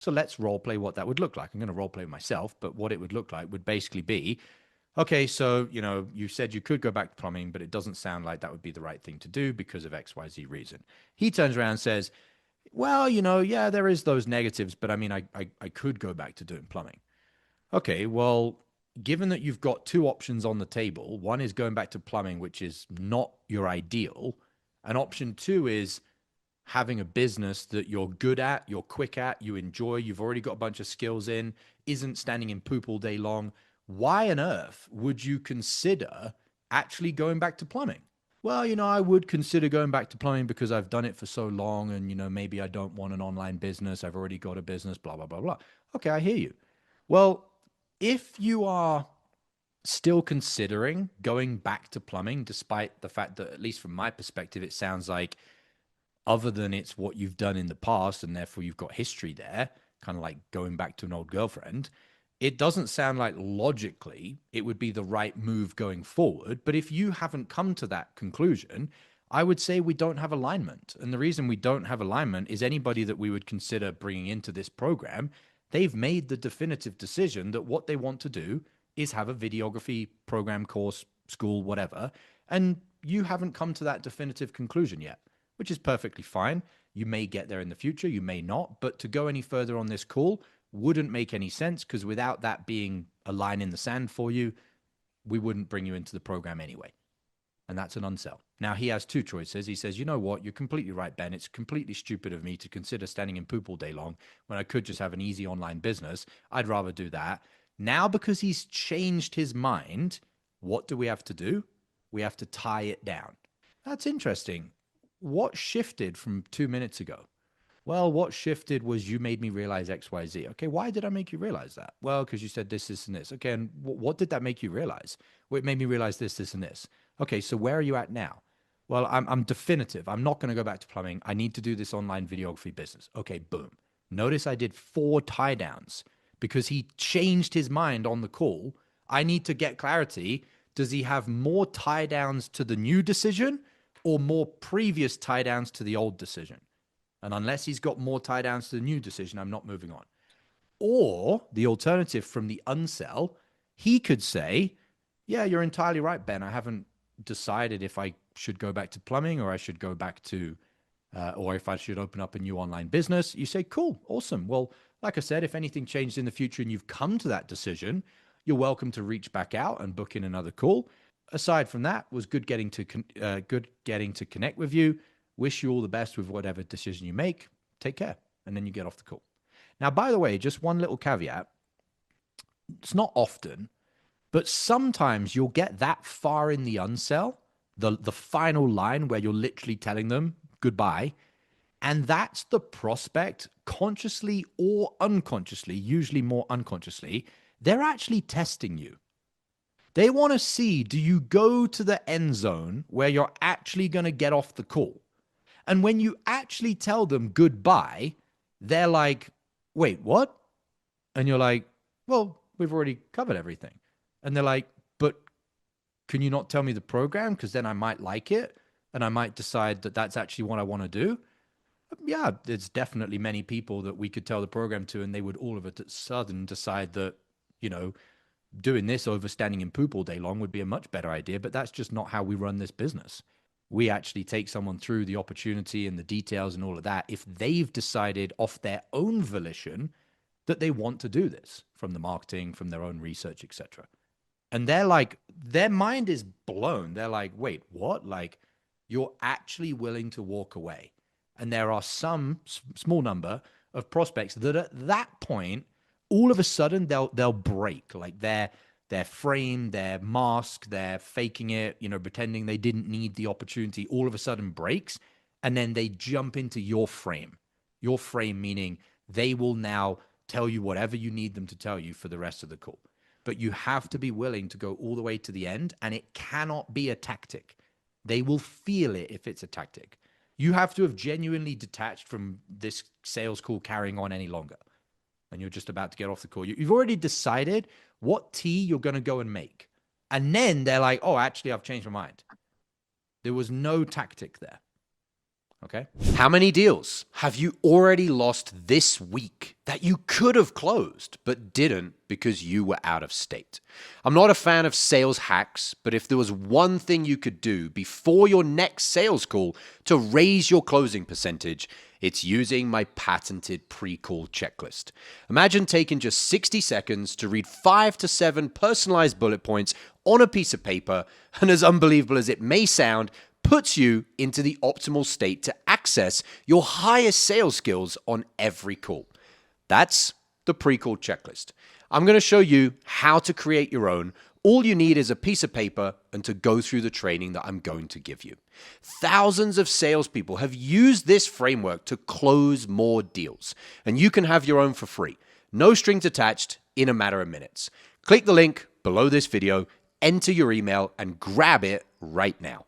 So let's role play what that would look like. I'm going to role play myself, but what it would look like would basically be, okay, so, you said you could go back to plumbing, but it doesn't sound like that would be the right thing to do because of XYZ reason. He turns around and says, well, yeah, there is those negatives, but I mean, I could go back to doing plumbing. Okay, well, given that you've got two options on the table, one is going back to plumbing, which is not your ideal, and option two is having a business that you're good at, you're quick at, you enjoy, you've already got a bunch of skills in, isn't standing in poop all day long. Why on earth would you consider actually going back to plumbing? Well, I would consider going back to plumbing because I've done it for so long and, maybe I don't want an online business. I've already got a business, blah, blah, blah, blah. Okay, I hear you. Well, if you are still considering going back to plumbing, despite the fact that, at least from my perspective, it sounds like other than it's what you've done in the past and therefore you've got history there, kind of like going back to an old girlfriend, it doesn't sound like logically it would be the right move going forward. But if you haven't come to that conclusion, I would say we don't have alignment. And the reason we don't have alignment is anybody that we would consider bringing into this program, they've made the definitive decision that what they want to do is have a videography program, course, school, whatever. And you haven't come to that definitive conclusion yet, which is perfectly fine. You may get there in the future, you may not, but to go any further on this call wouldn't make any sense because without that being a line in the sand for you, we wouldn't bring you into the program anyway. And that's an unsell. Now, he has two choices. He says, you know what? You're completely right, Ben. It's completely stupid of me to consider standing in poop all day long when I could just have an easy online business. I'd rather do that. Now, because he's changed his mind, what do we have to do? We have to tie it down. That's interesting. What shifted from 2 minutes ago? Well, what shifted was you made me realize XYZ. Okay, why did I make you realize that? Well, because you said this, this, and this. Okay, and what did that make you realize? Well, it made me realize this, this, and this. Okay, so where are you at now? Well, I'm definitive. I'm not going to go back to plumbing. I need to do this online videography business. Okay, boom. Notice I did 4 tie downs because he changed his mind on the call. I need to get clarity. Does he have more tie downs to the new decision or more previous tie downs to the old decision? And unless he's got more tie downs to the new decision, I'm not moving on. Or the alternative from the unsell, he could say, yeah, you're entirely right, Ben. I haven't decided if I should go back to plumbing or I should go back to, or if I should open up a new online business. You say, cool, awesome. Well, like I said, if anything changes in the future and you've come to that decision, you're welcome to reach back out and book in another call. Aside from that, was good getting to connect with you. Wish you all the best with whatever decision you make. Take care. And then you get off the call. Now, by the way, just one little caveat. It's not often, but sometimes you'll get that far in the unsell, the final line where you're literally telling them goodbye. And that's the prospect, consciously or unconsciously, usually more unconsciously, they're actually testing you. They want to see, do you go to the end zone where you're actually going to get off the call? And when you actually tell them goodbye, they're like, wait, what? And you're like, well, we've already covered everything. And they're like, but can you not tell me the program? Because then I might like it and I might decide that that's actually what I want to do. Yeah, there's definitely many people that we could tell the program to and they would all of a sudden decide that, doing this over standing in poop all day long would be a much better idea. But that's just not how we run this business. We actually take someone through the opportunity and the details and all of that if they've decided off their own volition that they want to do this from the marketing, from their own research, etc. And they're like, their mind is blown. They're like, wait, what? Like, you're actually willing to walk away. And there are some small number of prospects that at that point, all of a sudden they'll break. Like their frame, their mask, they're faking it, pretending they didn't need the opportunity, all of a sudden breaks. And then they jump into your frame. Your frame meaning they will now tell you whatever you need them to tell you for the rest of the call. But you have to be willing to go all the way to the end, and it cannot be a tactic. They will feel it if it's a tactic. You have to have genuinely detached from this sales call carrying on any longer. And you're just about to get off the call. You've already decided what tea you're going to go and make. And then they're like, oh, actually, I've changed my mind. There was no tactic there. Okay. How many deals have you already lost this week that you could have closed but didn't because you were out of state? I'm not a fan of sales hacks, but if there was one thing you could do before your next sales call to raise your closing percentage, it's using my patented pre-call checklist. Imagine taking just 60 seconds to read 5 to 7 personalized bullet points on a piece of paper, and as unbelievable as it may sound, puts you into the optimal state to access your highest sales skills on every call. That's the pre-call checklist. I'm going to show you how to create your own. All you need is a piece of paper and to go through the training that I'm going to give you. Thousands of salespeople have used this framework to close more deals, and you can have your own for free. No strings attached in a matter of minutes. Click the link below this video, enter your email, and grab it right now.